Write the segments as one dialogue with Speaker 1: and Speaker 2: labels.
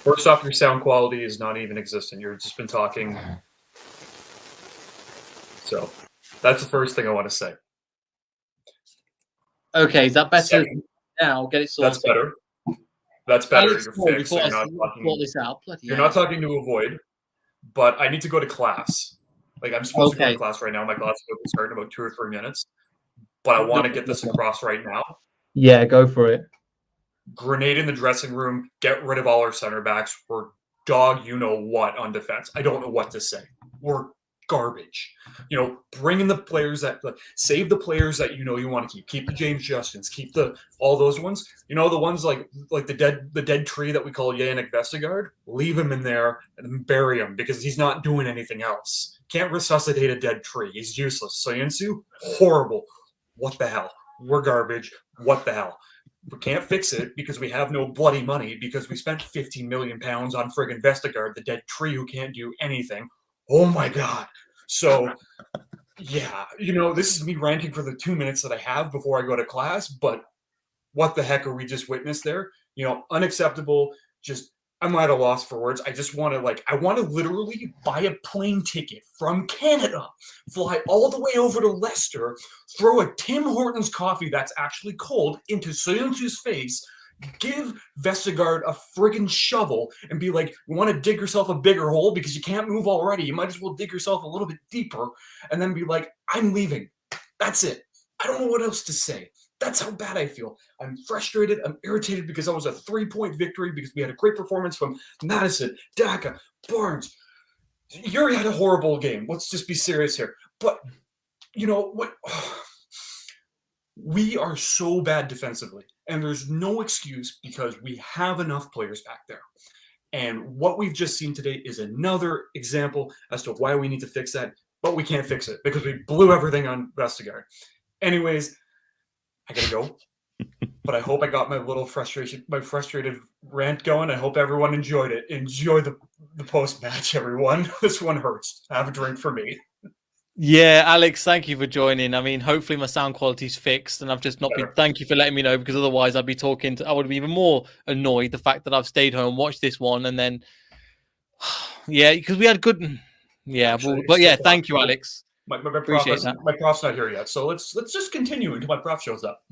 Speaker 1: First off, your sound quality is not even existent. You've just been talking. So that's the first thing I want to say.
Speaker 2: Okay, is that better
Speaker 1: Second,
Speaker 2: now? Get it sorted.
Speaker 1: That's better. That's better.
Speaker 2: Alex,
Speaker 1: You're fixed. So you're not talking to avoid, but I need to go to class. Like, I'm supposed to go to class right now. My class will start in about 2 or 3 minutes. But I want to get this across right now.
Speaker 2: Yeah, go for it.
Speaker 1: Grenade in the dressing room. Get rid of all our center backs. We're dog you know what on defense. I don't know what to say. We're garbage. Bring in the players that save the players that you want to keep. Keep the James Justins. Keep all those ones. The ones like the dead tree that we call Yannick Vestergaard. Leave him in there and bury him because he's not doing anything else. Can't resuscitate a dead tree. He's useless. Soyuncu, horrible. What the hell? We're garbage. What the hell? We can't fix it because we have no bloody money because we spent 15 million pounds on friggin' Vestergaard, the dead tree who can't do anything. Oh my God. So, yeah, this is me ranting for the 2 minutes that I have before I go to class, but what the heck are we just witnessed there? Unacceptable. I'm at a loss for words. I just want to literally buy a plane ticket from Canada, fly all the way over to Leicester, throw a Tim Hortons coffee that's actually cold into Soyuncu's face, give Vestergaard a friggin' shovel and be like, you want to dig yourself a bigger hole because you can't move already. You might as well dig yourself a little bit deeper and then be like, I'm leaving. That's it. I don't know what else to say. That's how bad I feel. I'm frustrated. I'm irritated because that was a 3-point victory because we had a great performance from Madison, Daka, Barnes. Yuri had a horrible game. Let's just be serious here. But you know what? We are so bad defensively, and there's no excuse because we have enough players back there. And what we've just seen today is another example as to why we need to fix that, but we can't fix it because we blew everything on Vestergaard. Anyways, I gotta go. But I hope I got my frustrated rant going. I hope everyone enjoyed it. Enjoy the post-match, everyone. This one hurts. Have a drink for me.
Speaker 3: Yeah, Alex, thank you for joining. I mean, hopefully my sound quality's fixed and I've just not been... Thank you for letting me know because otherwise I'd be I would be even more annoyed the fact that I've stayed home, watched this one and then... Yeah, because we had good... Yeah, actually, but yeah, thank you, Alex.
Speaker 1: My prof's not here yet, so let's just continue until my prof shows up.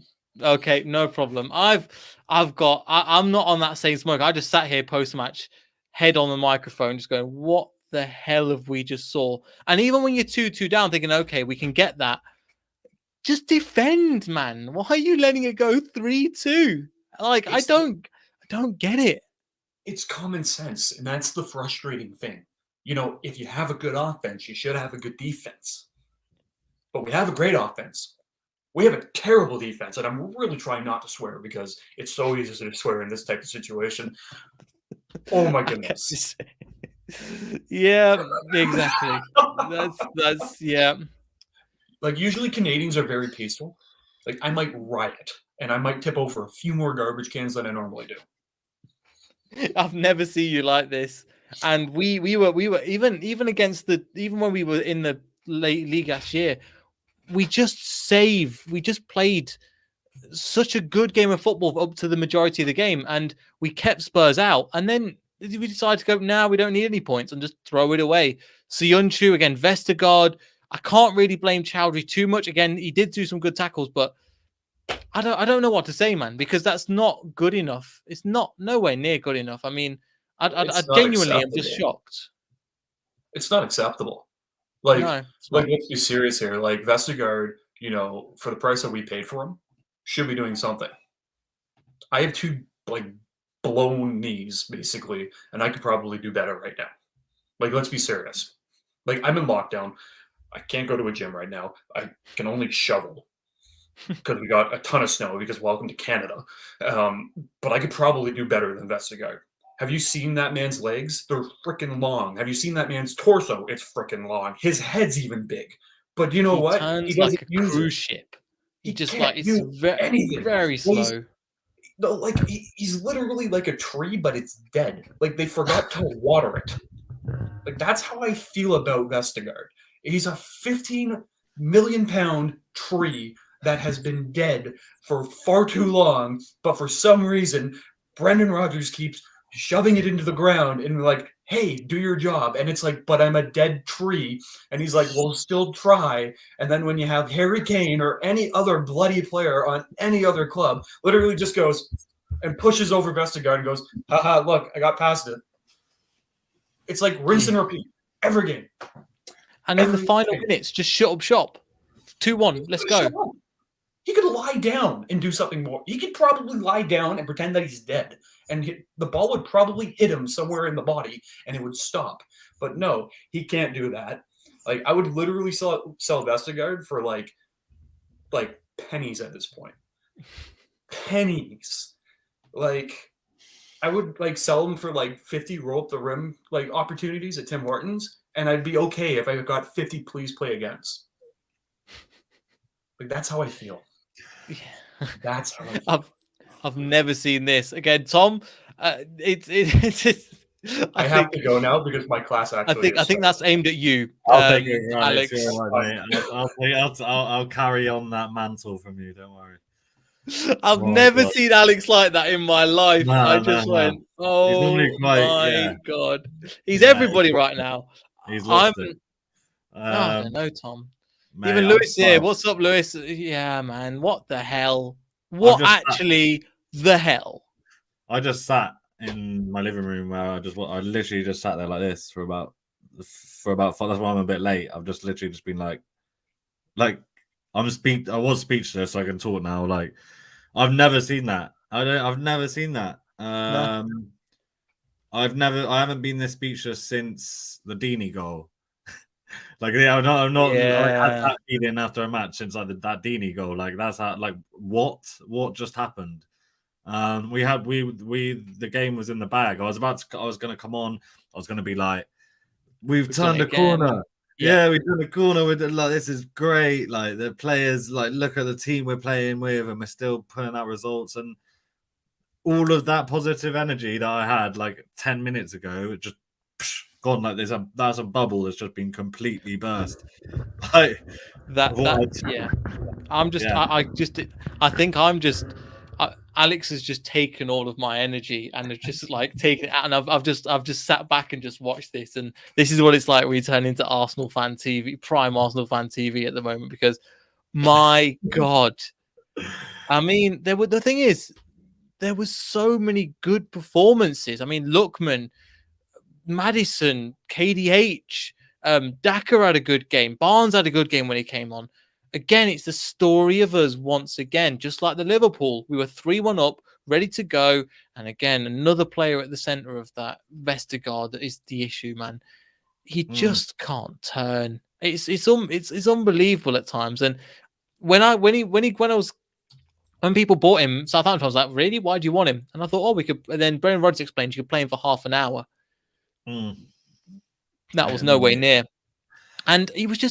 Speaker 3: Okay, no problem. I'm not on that same smoke. I just sat here post-match, head on the microphone, just going, what the hell have we just saw? And even when you're 2-2 down, thinking, okay, we can get that. Just defend, man. Why are you letting it go 3-2? Like, I don't get it.
Speaker 1: It's common sense, and that's the frustrating thing. If you have a good offense, you should have a good defense. But we have a great offense. We have a terrible defense, and I'm really trying not to swear because it's so easy to swear in this type of situation. Oh my goodness.
Speaker 3: Yeah, exactly. That's yeah.
Speaker 1: Like, usually Canadians are very peaceful. Like, I might riot, and I might tip over a few more garbage cans than I normally do.
Speaker 3: I've never seen you like this. And we were even when we were in the league last year, we just played such a good game of football up to the majority of the game, and we kept Spurs out. And then we decided to go, now we don't need any points and just throw it away. Soyuncu again, Vestergaard. I can't really blame Chowdhury too much. Again, he did do some good tackles, but I don't know what to say, man, because that's not good enough. It's nowhere near good enough. I mean, I genuinely am just shocked.
Speaker 1: It's not acceptable. Let's be serious here. Like, Vestergaard, for the price that we paid for him, should be doing something. I have 2 blown knees basically, and I could probably do better right now. Like, let's be serious. Like, I'm in lockdown. I can't go to a gym right now. I can only shovel because we got a ton of snow because welcome to Canada. But I could probably do better than Vestergaard. Have you seen that man's legs? They're freaking long. Have you seen that man's torso? It's freaking long. His head's even big. But you know what?
Speaker 3: He doesn't like a cruise ship. It's very slow.
Speaker 1: He's literally like a tree, but it's dead. Like, they forgot to water it. Like, that's how I feel about Vestergaard. He's a 15 million pound tree that has been dead for far too long, but for some reason, Brendan Rodgers keeps shoving it into the ground and like, hey, do your job. And it's like, but I'm a dead tree. And he's like, well, still try. And then when you have Harry Kane or any other bloody player on any other club, literally just goes and pushes over Vestergaard and goes, haha, look, I got past it. It's like rinse and repeat every game.
Speaker 3: And in the
Speaker 1: Every
Speaker 3: final
Speaker 1: game.
Speaker 3: minutes, just shut up shop. 2-1, let's go.
Speaker 1: He could lie down and do something more. He could probably lie down and pretend that he's dead. And the ball would probably hit him somewhere in the body and it would stop. But no, he can't do that. Like, I would literally sell Vestergaard for like pennies at this point. Pennies. Like, I would like sell him for like 50 roll up the rim like opportunities at Tim Hortons, and I'd be okay if I got 50 please play against. Like, that's how I feel.
Speaker 3: Yeah.
Speaker 1: That's how I feel.
Speaker 3: I've never seen this again, Tom. It's just,
Speaker 1: I have to go now because my class actually.
Speaker 3: I think that's aimed at you,
Speaker 4: I'll take it, right,
Speaker 3: Alex.
Speaker 4: I'll carry on that mantle from you. Don't worry.
Speaker 3: I've never seen Alex like that in my life.
Speaker 4: No,
Speaker 3: I just went, oh my god, he's everybody right now.
Speaker 4: He's lost it.
Speaker 3: I don't know, Tom.
Speaker 4: Mate,
Speaker 3: Even Lewis here. What's up, Lewis? Yeah, man. What the hell? What actually the hell?
Speaker 4: I just sat in my living room where I literally just sat there like this for about 5. That's why I'm a bit late. I've just literally just been like I was speechless. So I can talk now. Like, I've never seen that. I've never seen that. I haven't been this speechless since the Deeney goal. Like, yeah, I'm not like, had that feeling after a match since like that Deeney goal. Like, that's how, like, what just happened? The game was in the bag. I was going to come on. I was going to be like, we've turned a corner. Yeah, we turned a corner with it. Like, this is great. Like, the players, like, look at the team we're playing with, and we're still putting out results. And all of that positive energy that I had like 10 minutes ago, it just gone. Like, that's a bubble that's just been completely burst. Like,
Speaker 3: Alex has just taken all of my energy and has just like taken it out, and I've just sat back and just watched this, and this is what it's like when you turn into Arsenal fan TV, prime Arsenal fan TV at the moment, because my God, I mean, the thing is, there was so many good performances. I mean, Lookman, Maddison, KDH, Daka had a good game. Barnes had a good game when he came on. Again, it's the story of us once again, just like the Liverpool. We were 3-1 up, ready to go. And again, another player at the centre of that, Vestergaard, that is the issue, man. He just can't turn. It's unbelievable at times. And when people bought him, Southampton, I was like, really? Why do you want him? And I thought, we could. And then Brendan Rodgers explained you could play him for half an hour. That was nowhere near. And he was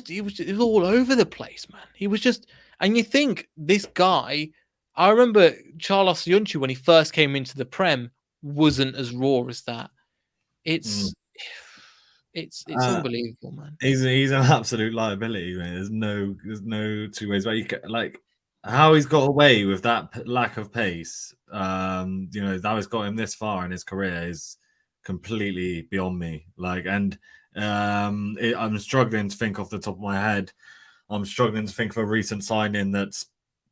Speaker 3: all over the place, man. He was just, and you think this guy, I remember Charles Yunchu when he first came into the Prem wasn't as raw as that. It's unbelievable, man.
Speaker 4: He's an absolute liability, man. There's no two ways about it. Like, how he's got away with that lack of pace, that has got him this far in his career is completely beyond me. Like, and I'm struggling to think off the top of my head. I'm struggling to think of a recent signing that's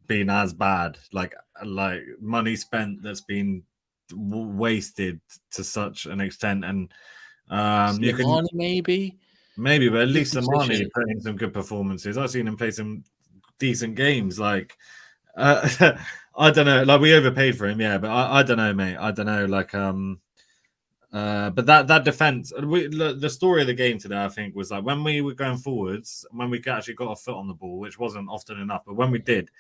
Speaker 4: been as bad. Like money spent that's been wasted to such an extent. And you can maybe, but at least Samani put in some good performances. I've seen him play some decent games. Like, I don't know. Like, we overpaid for him, yeah, but I don't know, mate. I don't know. Like, but that defense, the story of the game today, I think, was like when we were going forwards, when we actually got a foot on the ball, which wasn't often enough, but when we did,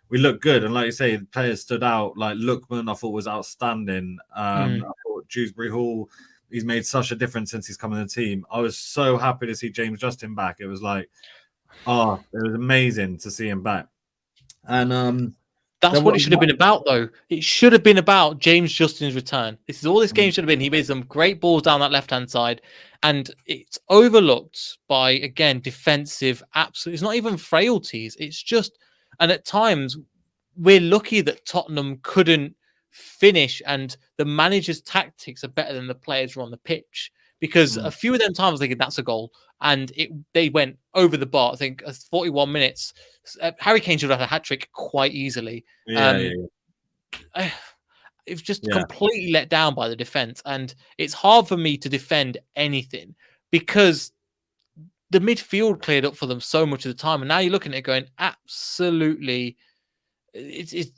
Speaker 4: we looked good. And like you say, the players stood out. Like Lookman, I thought was outstanding. I thought Dewsbury Hall, he's made such a difference since he's come in the team. I was so happy to see James Justin back. It was like, it was amazing to see him back. And
Speaker 3: that's what it should have been about, though. It should have been about James Justin's return. This is all this game should have been. He made some great balls down that left-hand side, and it's overlooked by, again, defensive absolute. It's not even frailties. It's just, and at times we're lucky that Tottenham couldn't finish and the manager's tactics are better than the players who are on the pitch. Because a few of them times I was thinking that's a goal, and they went over the bar. I think 41 minutes. Harry Kane should have had a hat trick quite easily.
Speaker 4: Yeah.
Speaker 3: It was just completely let down by the defense, and it's hard for me to defend anything because the midfield cleared up for them so much of the time, and now you're looking at it going, absolutely,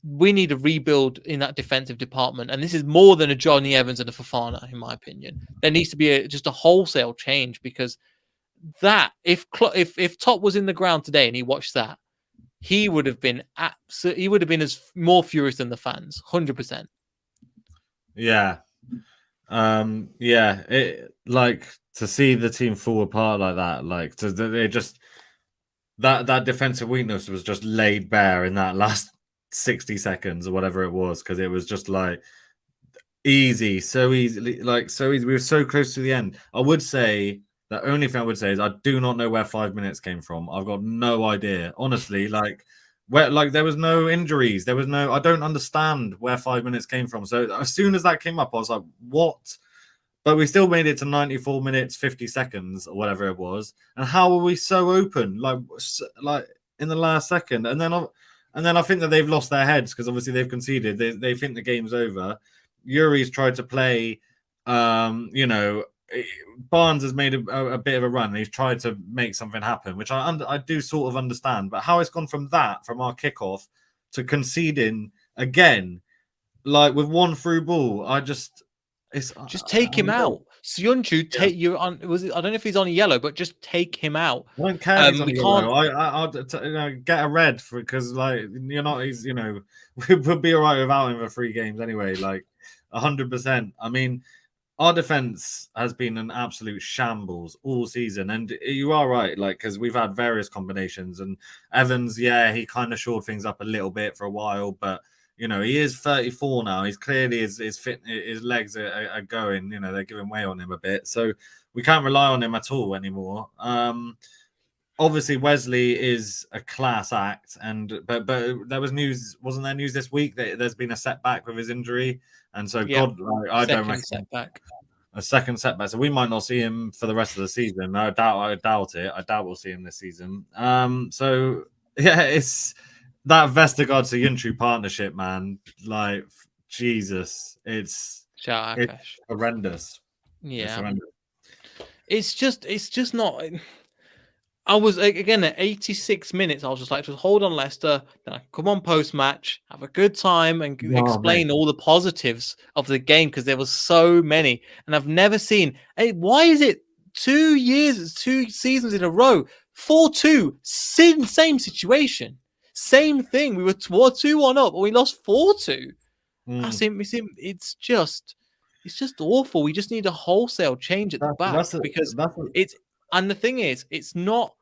Speaker 3: we need a rebuild in that defensive department, and this is more than a Johnny Evans and a Fofana, in my opinion. There needs to be just a wholesale change, because that if Top was in the ground today and he watched that, he would have been as more furious than the fans, 100%.
Speaker 4: Yeah. It, like, to see the team fall apart like that, like they just that defensive weakness was just laid bare in that last 60 seconds or whatever it was, because it was just like so easily, like so easy. We were so close to the end. I would say the only thing I would say is I do not know where 5 minutes came from. I've got no idea, honestly. Like there was no injuries. There was no. I don't understand where 5 minutes came from. So as soon as that came up, I was like, "What?" But we still made it to 94 minutes 50 seconds or whatever it was. And how were we so open? Like in the last second, and then I think that they've lost their heads because obviously they've conceded. They think the game's over. Yuri's tried to play. Barnes has made a bit of a run. He's tried to make something happen, which I do sort of understand. But how it's gone from our kickoff to conceding again, like with one through ball, just
Speaker 3: take him out. Soyuncu, take you on. I don't know if he's on a yellow, but just take him out.
Speaker 4: I don't care if he's on yellow. I'll get a red because like you're not. He's we'll be all right without him for 3 games anyway. Like 100%. I mean, our defense has been an absolute shambles all season, and you are right, like, because we've had various combinations. And Evans, he kind of shored things up a little bit for a while, but he is 34 now. He's clearly his legs are going. They're giving way on him a bit, so we can't rely on him at all anymore. Obviously, Wesley is a class act, but there was news, wasn't there? News this week that there's been a setback with his injury. And so, I don't reckon a second setback. So we might not see him for the rest of the season. I doubt it. I doubt we'll see him this season. It's that Vestergaard to Yunchu partnership, man. Like, Jesus, it's horrendous.
Speaker 3: Yeah,
Speaker 4: it's horrendous.
Speaker 3: It's just not. I was again at 86 minutes. I was just like, just hold on, Leicester. Then come on, post match, have a good time, and explain all the positives of the game, because there was so many, and I've never seen. Hey, why is it 2 seasons in a row, 4-2, same situation, same thing? We were 2-1 up, but we lost 4-2. It's just awful. We just need a wholesale change at the back, because it's. And the thing is, it's not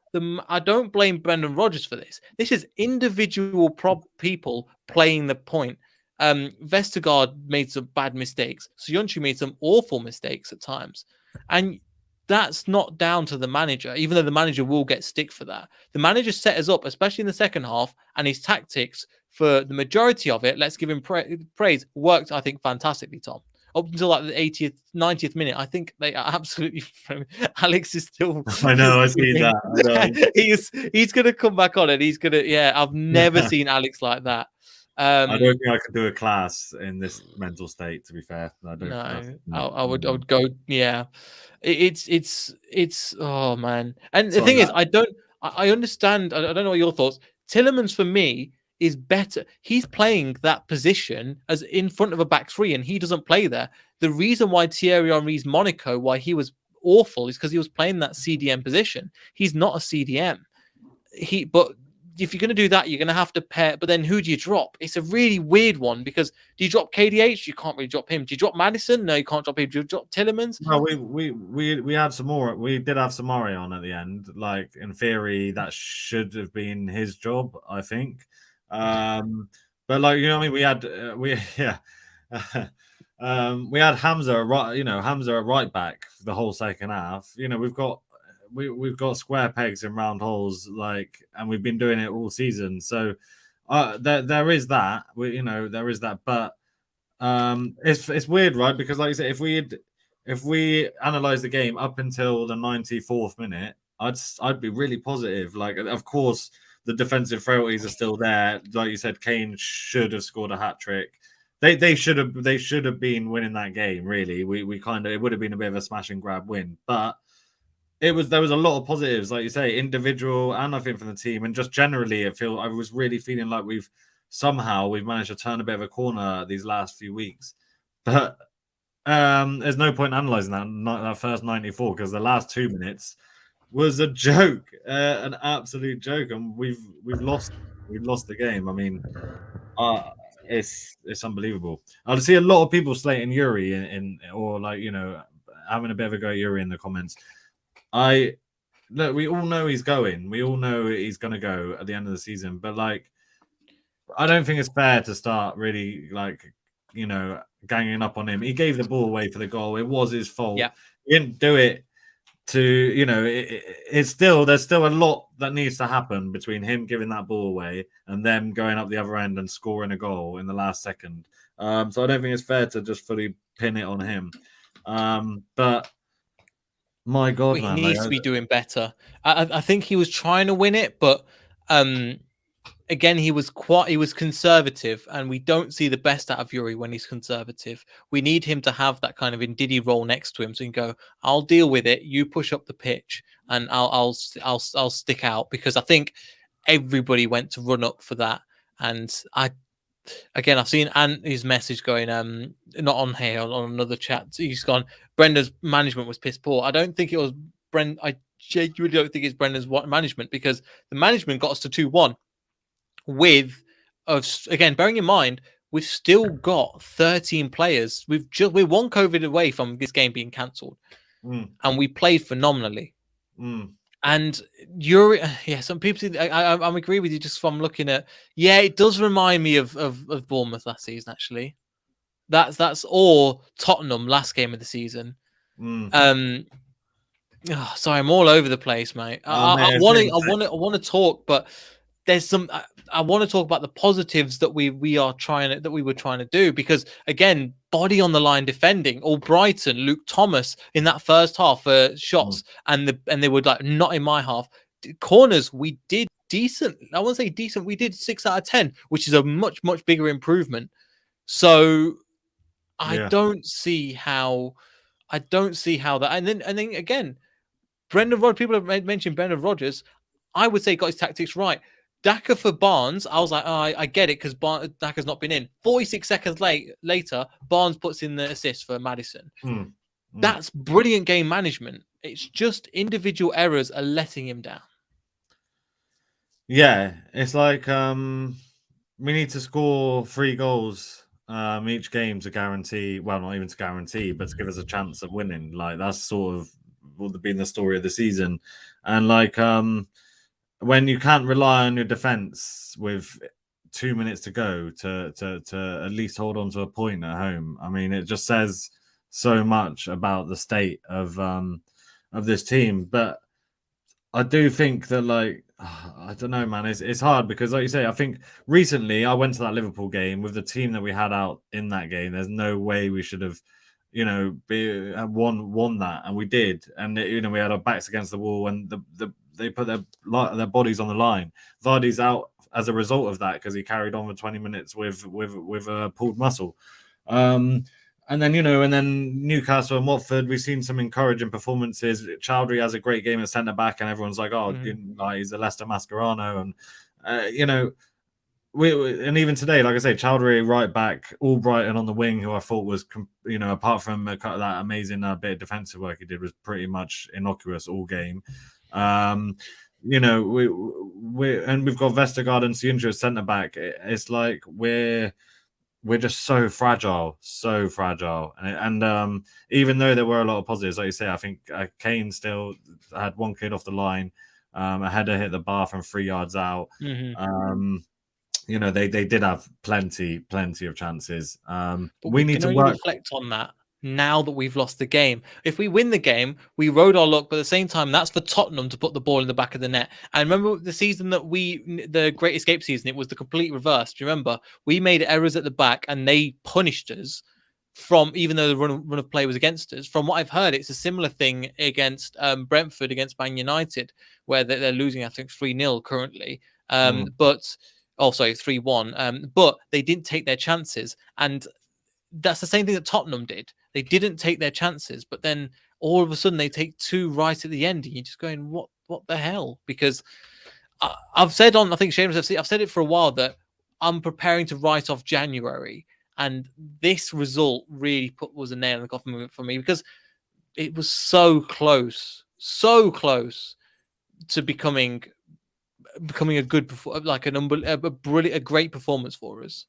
Speaker 3: I don't blame Brendan Rodgers for this. This is individual people playing the point. Vestergaard made some bad mistakes. Soyuncu made some awful mistakes at times. And that's not down to the manager, even though the manager will get stick for that. The manager set us up, especially in the second half, and his tactics for the majority of it, let's give him praise, worked, I think, fantastically, Tom. Up until like the 80th, 90th minute, I think they are absolutely. Alex is still.
Speaker 4: I know, I see that.
Speaker 3: He's going to come back on it. He's going to. Yeah, I've never seen Alex like that.
Speaker 4: I don't think I could do a class in this mental state. To be fair,
Speaker 3: I would go. Yeah, it's. Oh man, and the thing is, I understand. I don't know what your thoughts. Tielemans for me is better. He's playing that position as in front of a back three, and he doesn't play there. The reason why Thierry Henry's Monaco, why he was awful, is because he was playing that CDM position. He's not a CDM. But if you're going to do that, you're going to have to pair. But then who do you drop? It's a really weird one, because do you drop KDH? You can't really drop him. Do you drop Maddison? No, you can't drop him. Do you drop Tielemans?
Speaker 4: No, we had some more. We did have Samari on at the end. Like, in theory, that should have been his job, I think. But like, you know what I mean, we had we had Hamza at right back for the whole second half. We've got square pegs in round holes, like, and we've been doing it all season. So there is that. There is that, but it's weird, right? Because like you said, if we analyze the game up until the 94th minute, I'd be really positive. Like, of course, the defensive frailties are still there. Like you said, Kane should have scored a hat trick. They should have been winning that game. Really, we kind of, it would have been a bit of a smash and grab win, but there was a lot of positives, like you say, individual and I think from the team, and just generally, I was really feeling like we've managed to turn a bit of a corner these last few weeks. But there's no point analysing that first 94 because the last 2 minutes was a joke, an absolute joke, and we've lost the game. I mean, it's unbelievable. I see a lot of people slating Yuri in or like having a bit of a go at Yuri in the comments. Look, we all know he's going. We all know he's going to go at the end of the season. But like, I don't think it's fair to start really ganging up on him. He gave the ball away for the goal. It was his fault.
Speaker 3: Yeah.
Speaker 4: He didn't do it to it's still, there's still a lot that needs to happen between him giving that ball away and them going up the other end and scoring a goal in the last second. So I don't think it's fair to just fully pin it on him. But my God,
Speaker 3: he
Speaker 4: man,
Speaker 3: needs to be doing better. I think he was trying to win it, but again, he was conservative, and we don't see the best out of Yuri when he's conservative. We need him to have that kind of Ndidi role next to him, so he can go, "I'll deal with it. You push up the pitch, and I'll stick out." Because I think everybody went to run up for that, and I've seen his message going, not on here, on another chat. He's gone, Brenda's management was piss poor. I don't think it was I genuinely don't think it's Brenda's management, because the management got us to 2-1 with, again, bearing in mind, we've still got 13 players. We're 1 COVID away from this game being cancelled, and we played phenomenally. And some people see, I agree with you just from looking at, it does remind me of Bournemouth last season, actually. That's or Tottenham last game of the season. Sorry, I'm all over the place, mate. I want to talk, but there's some. I want to talk about the positives that we were trying to do, because again, body on the line defending. Or Brighton, Luke Thomas in that first half shots, and they were like not in my half. Corners, we did decent. I won't say decent. We did 6 out of 10, which is a much bigger improvement. So I don't see how that. And then again, Brendan Rodgers. People have mentioned Brendan Rodgers. I would say got his tactics right. Daka for Barnes, I was like, I get it, because Daka's not been in. 46 seconds later, Barnes puts in the assist for Maddison. That's brilliant game management. It's just individual errors are letting him down.
Speaker 4: Yeah, it's like we need to score 3 goals each game to guarantee, well, not even to guarantee, but to give us a chance of winning. Like, that's sort of would have been the story of the season. And like when you can't rely on your defense with 2 minutes to go to at least hold on to a point at home, I mean, it just says so much about the state of this team. But I do think that, like, I don't know, man, it's hard, because like you say, I think recently I went to that Liverpool game with the team that we had out in that game. There's no way we should have won that, and we did. And we had our backs against the wall, and they put their bodies on the line. Vardy's out as a result of that, because he carried on for 20 minutes with a pulled muscle. And then Newcastle and Watford, we've seen some encouraging performances. Chowdhury has a great game at centre back, and everyone's like, he's a Leicester Mascherano, and and even today, like I say, Chowdhury right back, Albrighton on the wing, who I thought was, apart from that amazing bit of defensive work he did, was pretty much innocuous all game. And we've got Vestergaard and Sundra as centre back. It's like we're just so fragile. And even though there were a lot of positives, like you say, I think Kane still had one kid off the line. A header hit the bar from 3 yards out. They did have plenty of chances.
Speaker 3: But
Speaker 4: we need to
Speaker 3: only
Speaker 4: work.
Speaker 3: reflect on that now that we've lost the game. If we win the game, we rode our luck, but at the same time, that's for Tottenham to put the ball in the back of the net. And remember the season that the Great Escape season, it was the complete reverse. Do you remember? We made errors at the back and they punished us from, even though the run of play was against us. From what I've heard, it's a similar thing against Brentford, against Man United, where they're losing, I think, 3-0 currently. But also 3-1. But they didn't take their chances. And that's the same thing that Tottenham did. They didn't take their chances, but then all of a sudden they take two right at the end, and you're just going, "What the hell?" Because I've said on, I think Shameless FC, I've said it for a while that I'm preparing to write off January, and this result really was a nail in the coffin for me because it was so close to becoming a good, like a great performance for us.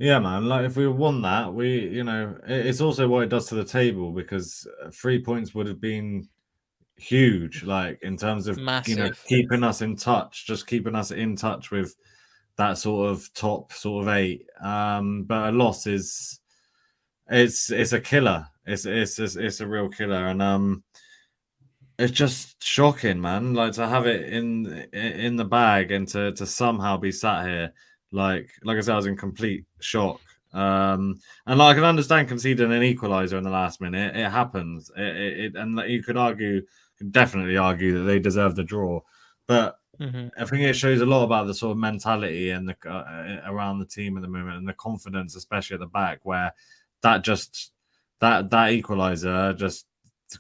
Speaker 4: Yeah, man. Like if we won that, it's also what it does to the table because 3 points would have been huge, like in terms of
Speaker 3: Massive.
Speaker 4: keeping us in touch, just keeping us in touch with that sort of top sort of 8. But a loss it's a killer. It's a real killer, and it's just shocking, man. Like to have it in the bag and to somehow be sat here. Like I said, I was in complete shock. And like I can understand conceding an equalizer in the last minute. It happens. And you could definitely argue that they deserve the draw. But I think it shows a lot about the sort of mentality and the around the team at the moment and the confidence, especially at the back, where that equalizer just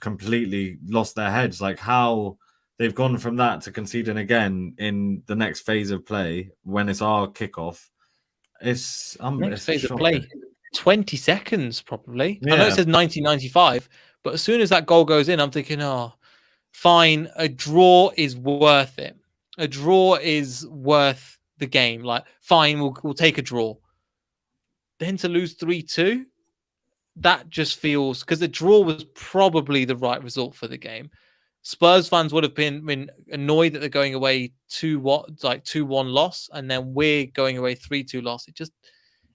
Speaker 4: completely lost their heads. Like how they've gone from that to conceding again in the next phase of play when it's our kickoff. It's
Speaker 3: Next phase
Speaker 4: shocking.
Speaker 3: of play, 20 seconds probably.
Speaker 4: Yeah.
Speaker 3: I know it says 1995, but as soon as that goal goes in, I'm thinking, oh, fine, a draw is worth it. A draw is worth the game. Like, fine, we'll take a draw. Then to lose 3-2, that just feels, because the draw was probably the right result for the game. Spurs fans would have been annoyed that they're going away 2-1 loss, and then we're going away 3-2 loss.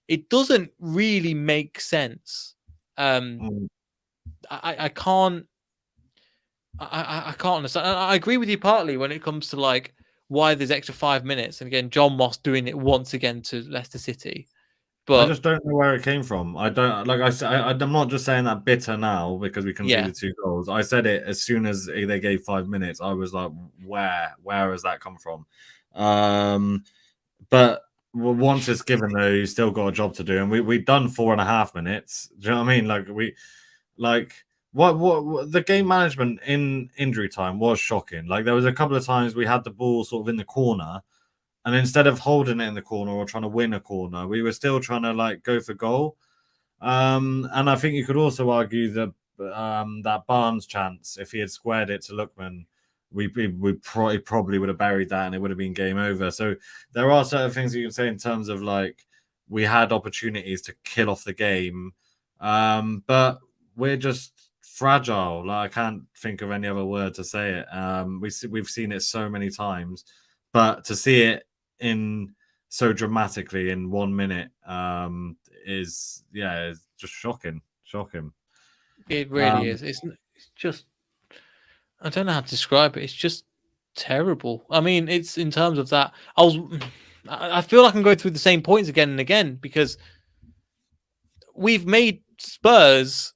Speaker 3: It doesn't really make sense. I can't understand. I agree with you partly when it comes to like why there's extra 5 minutes, and again, John Moss doing it once again to Leicester City. But
Speaker 4: I just don't know where it came from. I don't like. I'm not just saying that bitter now because we conceded 2 goals. I said it as soon as they gave 5 minutes. I was like, where has that come from? But once it's given, though, you still got a job to do, and we've done 4.5 minutes. Do you know what I mean? What the game management in injury time was shocking. Like there was a couple of times we had the ball sort of in the corner. And instead of holding it in the corner or trying to win a corner, we were still trying to like go for goal. And I think you could also argue that that Barnes chance, if he had squared it to Lookman, we probably would have buried that and it would have been game over. So there are certain things you can say in terms of like we had opportunities to kill off the game, but we're just fragile. Like I can't think of any other word to say it. We've seen it so many times, but to see it in so dramatically in 1 minute is just shocking.
Speaker 3: It really is. It's just, I don't know how to describe it. It's just terrible. I mean, it's in terms of that. I feel like I'm going through the same points again and again because we've made Spurs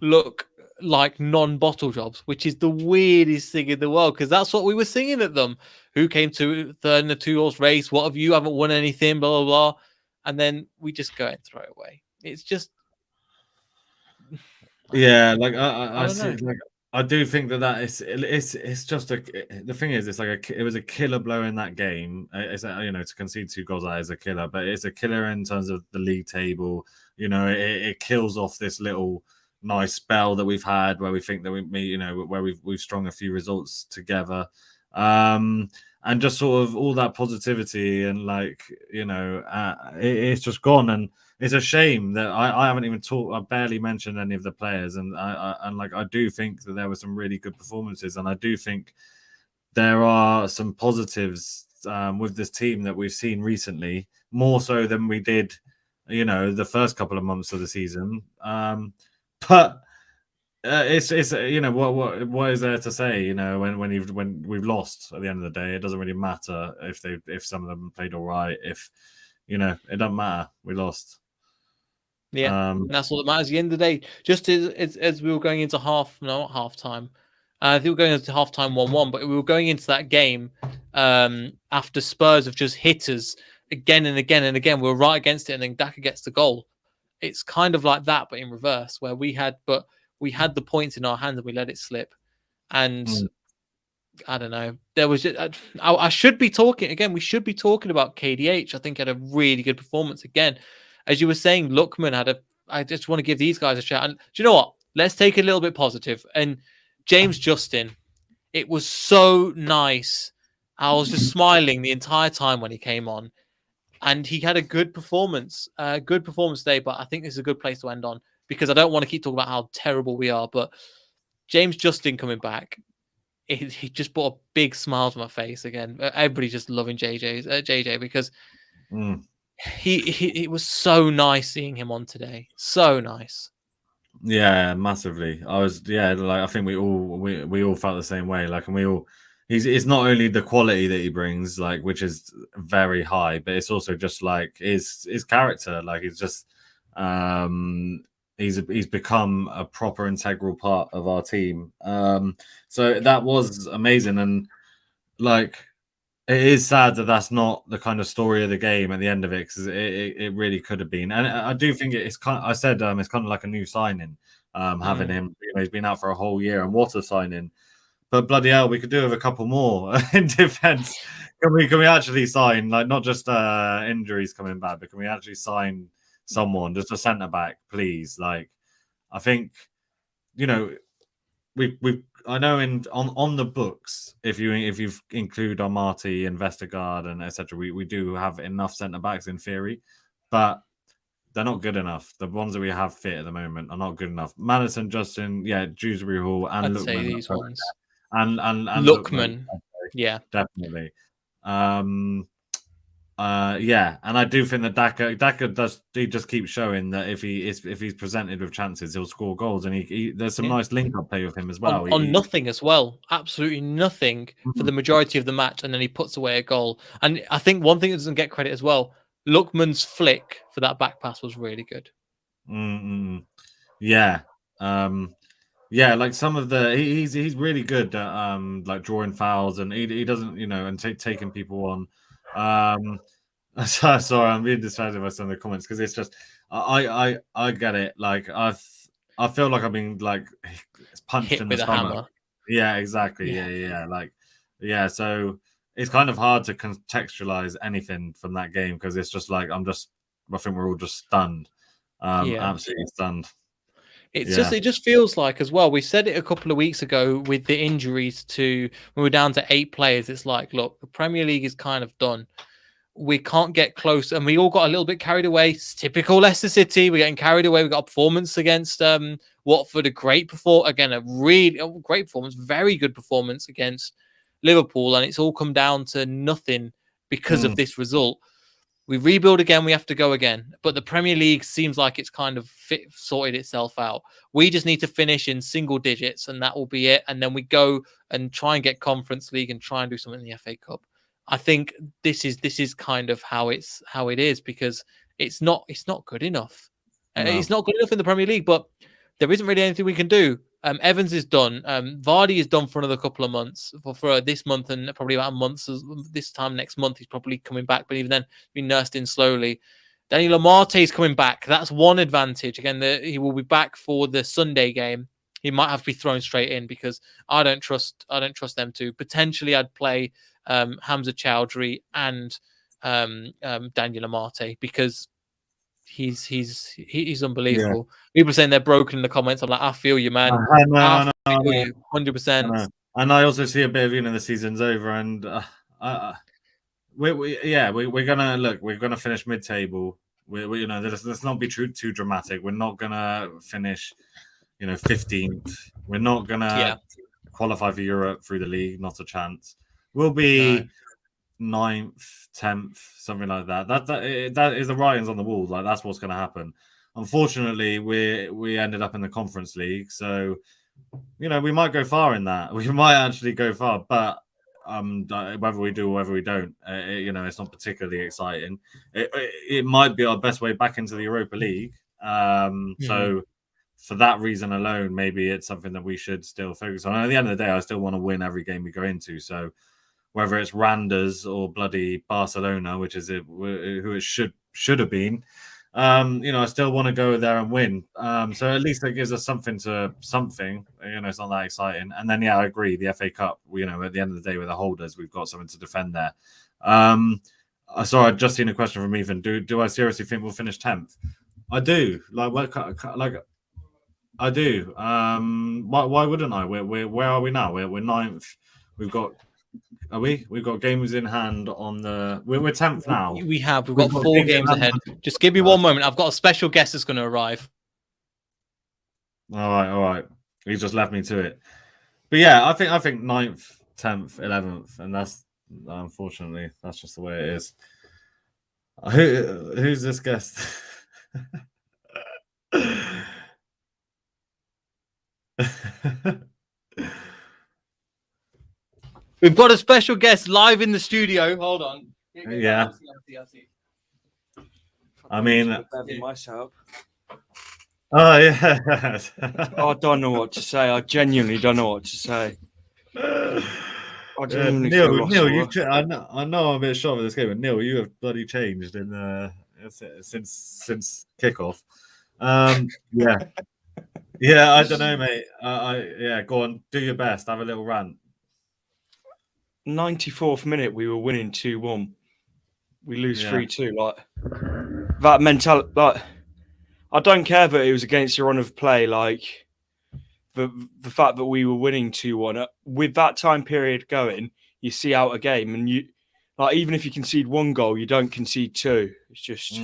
Speaker 3: look like non-bottle jobs, which is the weirdest thing in the world because that's what we were singing at them. Who came to third in the 2-horse race? What have you? Haven't won anything, blah, blah, blah. And then we just go and throw it away. It's just...
Speaker 4: Yeah, like I see, like I do think that it's just the thing is it's like it was a killer blow in that game. It's to concede 2 goals that is a killer, but it's a killer in terms of the league table. It kills off this little nice spell that we've had where we think that where we've strung a few results together, and just sort of all that positivity and it's just gone. And it's a shame that I haven't even I barely mentioned any of the players, and I do think that there were some really good performances, and I do think there are some positives with this team that we've seen recently, more so than we did the first couple of months of the season. But it's what is there to say? When we've lost at the end of the day, it doesn't really matter if some of them played all right. If it doesn't matter. We lost.
Speaker 3: Yeah, and that's all that matters. At the end of the day, just as we were going into not half time. I think we were going into half time 1-1, but we were going into that game after Spurs have just hit us again and again and again. We were right against it, and then Daka gets the goal. It's kind of like that, but in reverse, where we had the points in our hands and we let it slip. And I don't know. There was I should be talking again. We should be talking about KDH. I think had a really good performance again. As you were saying, Lookman I just want to give these guys a shout. And do you know what? Let's take it a little bit positive. And James Justin, it was so nice. I was just smiling the entire time when he came on. And he had a good performance today. But I think this is a good place to end on because I don't want to keep talking about how terrible we are. But James Justin coming back, he just brought a big smile to my face again. Everybody just loving JJ because it was so nice seeing him on today. So nice.
Speaker 4: Yeah, massively. I think we all felt the same way. Like, and we all. It's not only the quality that he brings, like, which is very high, but it's also just like his character. Like, he's just he's become a proper integral part of our team. So that was amazing, and like it is sad that that's not the kind of story of the game at the end of it, because it really could have been. And I do think it's kind of, I said it's kind of like a new signing, having him. He's been out for a whole year, and what a signing! But bloody hell, we could do with a couple more in defense. Can we actually sign, like, not just injuries coming back, but can we actually sign someone, just a centre back, please? Like, I think we I know on the books, if you include Amati and Vestergaard and etc., we do have enough centre backs in theory, but they're not good enough. The ones that we have fit at the moment are not good enough. Madison, Justin, Dewsbury Hall, and
Speaker 3: I'd
Speaker 4: Lookman,
Speaker 3: say these ones.
Speaker 4: and
Speaker 3: Lookman, yeah,
Speaker 4: definitely. And I do think that Daka just keeps showing that if he's presented with chances, he'll score goals, and there's some nice link up play with him as well.
Speaker 3: On nothing as well, absolutely nothing for the majority of the match, and then he puts away a goal. And I think one thing that doesn't get credit as well, Lookman's flick for that back pass was really good.
Speaker 4: Like some of the he's really good at like drawing fouls, and he doesn't and taking people on. Sorry, I'm being distracted by some of the comments because it's just I get it. Like I feel like I've been like punched
Speaker 3: Hit
Speaker 4: in
Speaker 3: with
Speaker 4: the
Speaker 3: a
Speaker 4: stomach.
Speaker 3: hammer.
Speaker 4: Yeah, exactly. Yeah. So it's kind of hard to contextualize anything from that game because it's just like I think we're all just stunned. Absolutely stunned.
Speaker 3: It just feels like as well. We said it a couple of weeks ago with the injuries to when we're down to 8 players. It's like, look, the Premier League is kind of done. We can't get close, and we all got a little bit carried away. It's typical Leicester City. We're getting carried away. We got a performance against Watford, a great performance, very good performance against Liverpool, and it's all come down to nothing because of this result. We rebuild again, we have to go again. But the Premier League seems like it's kind of sorted itself out. We just need to finish in single digits, and that will be it. And then we go and try and get Conference League and try and do something in the FA Cup. I think this is kind of how it is, because it's not good enough. No. It's not good enough in the Premier League, but there isn't really anything we can do. Evans is done. Vardy is done for another couple of months, for this month and probably about a month. This time next month, he's probably coming back, but even then, being nursed in slowly. Daniel Amate is coming back. That's one advantage. Again, he will be back for the Sunday game. He might have to be thrown straight in because I don't trust them two. Potentially, I'd play Hamza Chowdhury and Daniel Amate because he's unbelievable. People are saying they're broken in the comments. I'm like, I feel you, man. I feel you 100%.
Speaker 4: And I also see a bit of the season's over, and we're gonna finish mid-table. Let's not be too dramatic. We're not gonna finish 15th. We're not gonna qualify for Europe through the league. Not a chance. We'll be 9th, 10th, something like that. That is the writings on the wall. Like that's what's going to happen. Unfortunately, we ended up in the Conference League, so we might go far in that. We might actually go far, but whether we do or whether we don't, it's not particularly exciting. It might be our best way back into the Europa League. So for that reason alone, maybe it's something that we should still focus on. And at the end of the day, I still want to win every game we go into. So whether it's Randers or bloody Barcelona, which is who it should have been, I still want to go there and win. So at least it gives us something. It's not that exciting. And then I agree. The FA Cup, at the end of the day with the holders, we've got something to defend there. I've just seen a question from Ethan. Do I seriously think we'll finish 10th? I do. I do. Why wouldn't I? Where are we now? We're 9th. We've got games in hand on the. We're 10th now.
Speaker 3: We've got 4 games ahead. Just give me one moment. I've got a special guest that's going to arrive.
Speaker 4: All right. He's just left me to it. But yeah, I think 9th, 10th, 11th, and that's unfortunately that's just the way it is. Who's this guest?
Speaker 3: We've got a special guest live in the studio. Hold on.
Speaker 4: Yeah. I mean,
Speaker 5: myself.
Speaker 4: Oh yeah.
Speaker 5: I don't know what to say. I genuinely don't know what to say. I genuinely feel lost.
Speaker 4: I know I'm a bit shocked with this game, but Neil, you have bloody changed in since kickoff. Yeah. Yeah, I don't know, mate. Go on, do your best. Have a little rant.
Speaker 5: 94th minute, we were winning 2-1. We lose 3-2. Like that mentality. Like I don't care that it was against your run of play. Like the fact that we were winning 2-1 with that time period going, you see out a game, and you like even if you concede 1 goal, you don't concede 2. It's just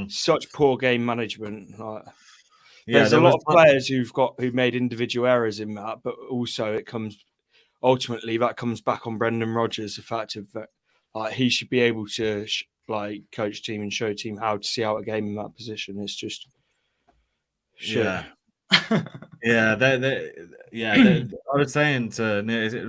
Speaker 5: such poor game management. Like. There's a lot of players who've made individual errors in that, but also that comes back on Brendan Rodgers, the fact of that he should be able to coach team and show team how to see out a game in that position. It's just shit.
Speaker 4: Yeah. I was saying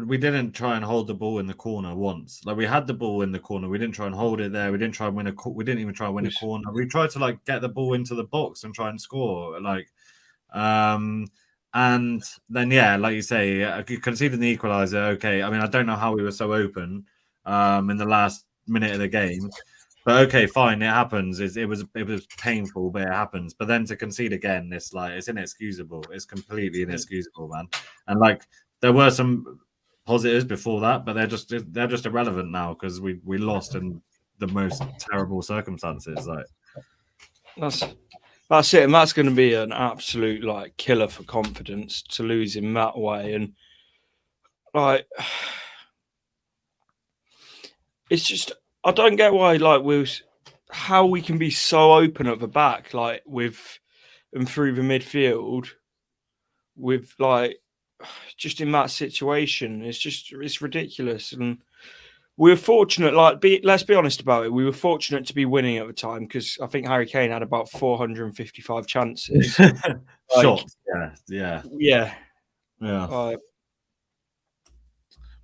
Speaker 4: we didn't try and hold the ball in the corner once. Like we had the ball in the corner, we didn't try and hold it there. We didn't try and win we didn't even try and win a corner. We tried to get the ball into the box and try and score. And then like you say, conceding the equaliser. Okay, I mean I don't know how we were so open in the last minute of the game. But okay, fine, it happens. It was painful, but it happens. But then to concede again, it's inexcusable. It's completely inexcusable, man. And there were some positives before that, but they're just irrelevant now because we lost in the most terrible circumstances.
Speaker 5: That's it, and that's going to be an absolute killer for confidence to lose in that way. And it's just. I don't get why, how we can be so open at the back, with and through the midfield, with just in that situation. It's ridiculous, and we were fortunate. Let's be honest about it. We were fortunate to be winning at the time because I think Harry Kane had about 455 chances.
Speaker 4: Shots, yeah.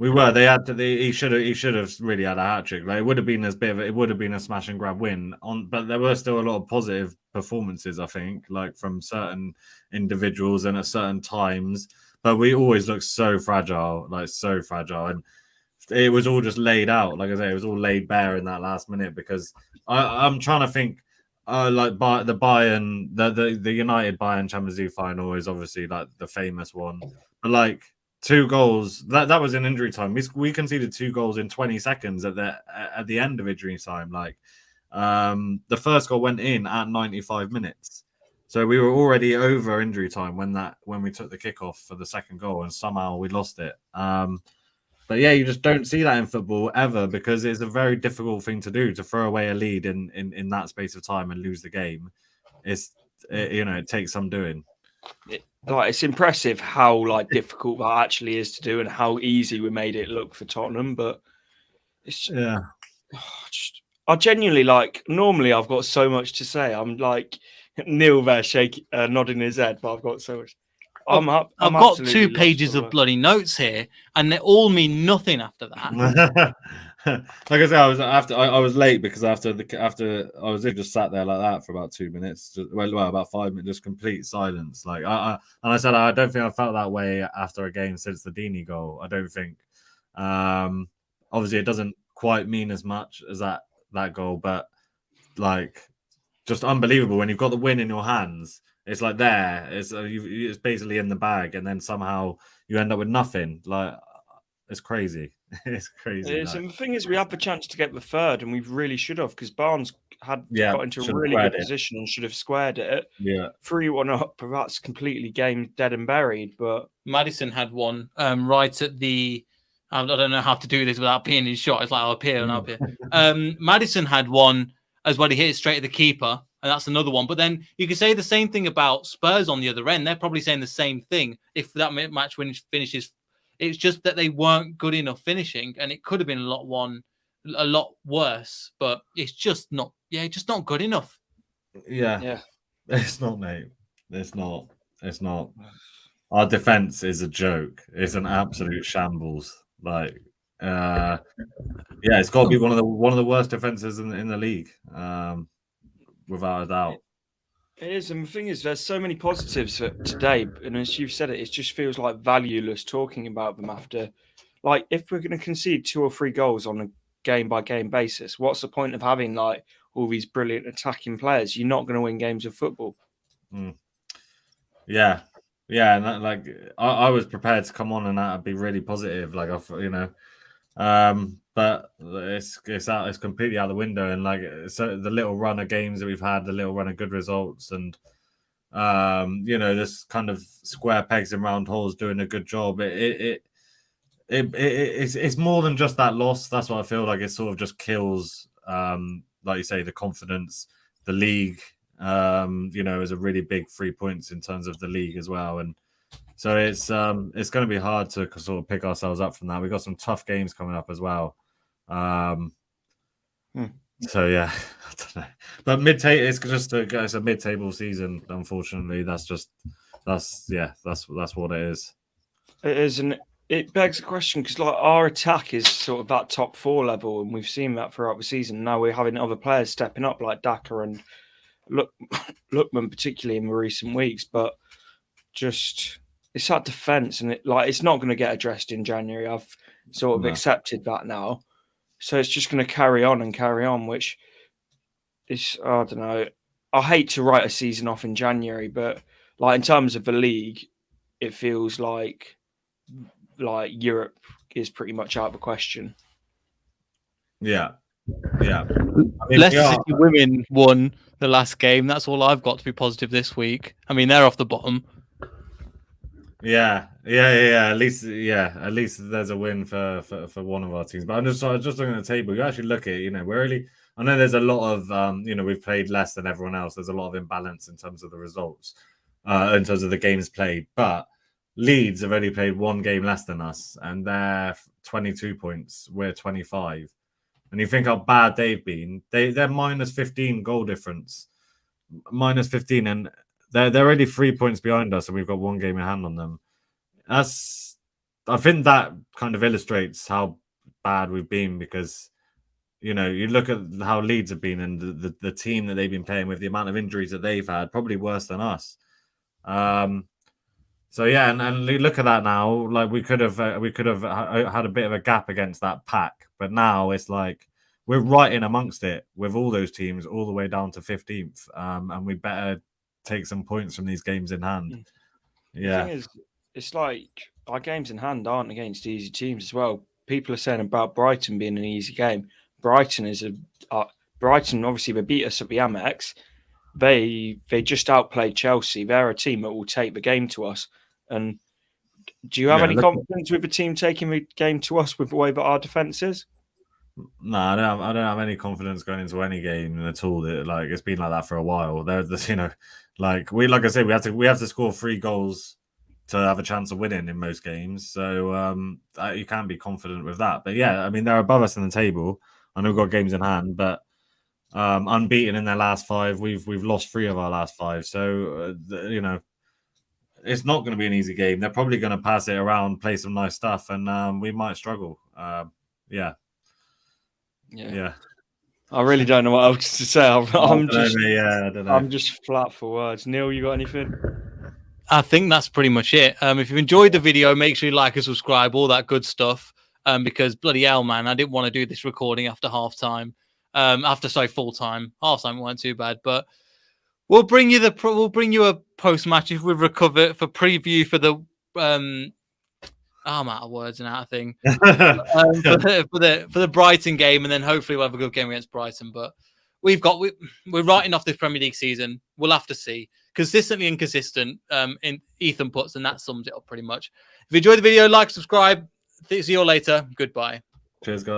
Speaker 4: We were. They had to. He should have really had a hat trick. It would have been it would have been a smash and grab win. But there were still a lot of positive performances. I think, from certain individuals and at certain times. But we always looked so fragile, and it was all just laid out. Like I say, it was all laid bare in that last minute because I'm trying to think. The Bayern, the United Bayern Champions League final is obviously the famous one, but 2 goals. That was in injury time. We conceded 2 goals in 20 seconds at the end of injury time. The first goal went in at 95 minutes, so we were already over injury time when we took the kickoff for the second goal, and somehow we lost it. But you just don't see that in football ever because it's a very difficult thing to do to throw away a lead in that space of time and lose the game. It takes some doing.
Speaker 5: It's impressive how difficult that actually is to do and how easy we made it look for Tottenham, but It's
Speaker 4: Yeah.
Speaker 5: I genuinely like. Normally, I've got so much to say. I'm like Neil there, nodding his head, but I've got so much. I'm
Speaker 3: I've got 2
Speaker 5: absolutely lost
Speaker 3: pages
Speaker 5: for
Speaker 3: of
Speaker 5: words.
Speaker 3: bloody notes here, and they all mean nothing after that.
Speaker 4: Like I said, I was late because after I was just sat there like that for about 2 minutes, about 5 minutes, just complete silence. Like and I said I don't think I felt that way after a game since the Deeney goal. I don't think. Obviously, it doesn't quite mean as much as that goal, but like just unbelievable when you've got the win in your hands. It's like there, it's basically in the bag, and then somehow you end up with nothing. Like it's crazy. It's crazy.
Speaker 5: It is, and the thing is, we had the chance to get the third, and we really should have, because Barnes had got into a
Speaker 4: should have
Speaker 5: really
Speaker 4: squared
Speaker 5: good
Speaker 4: it.
Speaker 5: position and should have squared it.
Speaker 4: Yeah.
Speaker 5: 3-1 up, but that's completely game dead and buried. But
Speaker 3: Maddison had one right at the. I don't know how to do this without being in shot. It's like up here and up here. Maddison had one as well. He hit it straight at the keeper, and that's another one. But then you could say the same thing about Spurs on the other end. They're probably saying the same thing if that match finishes. It's just that they weren't good enough finishing, and it could have been a lot worse. But it's just not. Yeah, just not good enough.
Speaker 4: Yeah. It's not, mate. It's not. It's not. Our defense is a joke. It's an absolute shambles. Like, it's got to be one of the worst defenses in the league, without a doubt.
Speaker 5: it is, and the thing is, there's so many positives today, and as you've said it just feels like valueless talking about them after. Like, if we're going to concede 2 or 3 goals on a game by game basis, what's the point of having like all these brilliant attacking players? You're not going to win games of football.
Speaker 4: Yeah, and that, I was prepared to come on and that'd be really positive, but it's completely out the window, and so the little run of games that we've had, the little run of good results, and this kind of square pegs and round holes doing a good job. It's more than just that loss. That's what I feel like. It sort of just kills, like you say, the confidence, the league. Is a really big 3 points in terms of the league as well, and so it's going to be hard to sort of pick ourselves up from that. We've got some tough games coming up as well. So yeah, I don't know. But it's just it's a mid-table season. Unfortunately, that's what it is.
Speaker 5: It is, and it begs the question because like our attack is sort of that top 4 level, and we've seen that throughout the season. Now we're having other players stepping up like Daka and Lookman, particularly in the recent weeks, but just it's that defense, and it's not going to get addressed in January. I've sort of accepted that now, so it's just going to carry on, which is, I don't know. I hate to write a season off in January, but like in terms of the league, it feels like Europe is pretty much out of the question.
Speaker 4: Yeah. I mean,
Speaker 3: Leicester City women won the last game. That's all I've got to be positive this week. I mean, they're off the bottom.
Speaker 4: Yeah. At least there's a win for one of our teams. But I was just looking at the table. You actually look at it, we're really. I know there's a lot of we've played less than everyone else. There's a lot of imbalance in terms of the results, in terms of the games played. But Leeds have only played 1 game less than us, and they're 22 points. We're 25. And you think how bad they've been. They're minus 15 goal difference. Minus 15, and they're already 3 points behind us, and we've got 1 game in hand on them. I think that kind of illustrates how bad we've been, because you look at how Leeds have been and the team that they've been playing with, the amount of injuries that they've had, probably worse than us. So yeah, and look at that now. Like we could have had a bit of a gap against that pack, but now it's like we're right in amongst it with all those teams, all the way down to 15th, and we better take some points from these games in hand. Yeah,
Speaker 5: the thing is, it's like our games in hand aren't against easy teams as well. People are saying about Brighton being an easy game. Brighton obviously they beat us at the Amex. They just outplayed Chelsea. They're a team that will take the game to us. And do you have any confidence with the team taking the game to us with the way that our defense is?
Speaker 4: No, I don't have any confidence going into any game at all. It's been like that for a while. Like I said, we have to score 3 goals to have a chance of winning in most games. So you can be confident with that. But yeah, I mean, they're above us in the table. I know we've got games in hand, but unbeaten in their last 5. We've lost 3 of our last 5. So you know, it's not going to be an easy game. They're probably going to pass it around, play some nice stuff, and we might struggle. Yeah.
Speaker 5: I really don't know what else to say.
Speaker 4: I don't know.
Speaker 5: I'm just flat for words. Neil, you got anything?
Speaker 3: I think that's pretty much it. If you've enjoyed the video, make sure you like and subscribe, all that good stuff. Because bloody hell, man, I didn't want to do this recording after half time. Full time. Half time weren't too bad, but we'll bring you a post match if we recover for preview for the I'm out of words and out of thing for the Brighton game, and then hopefully we'll have a good game against Brighton. But we're writing off this Premier League season. We'll have to see. Consistently inconsistent in Ethan puts, and that sums it up pretty much. If you enjoyed the video, like, subscribe. See you all later. Goodbye.
Speaker 4: Cheers, guys.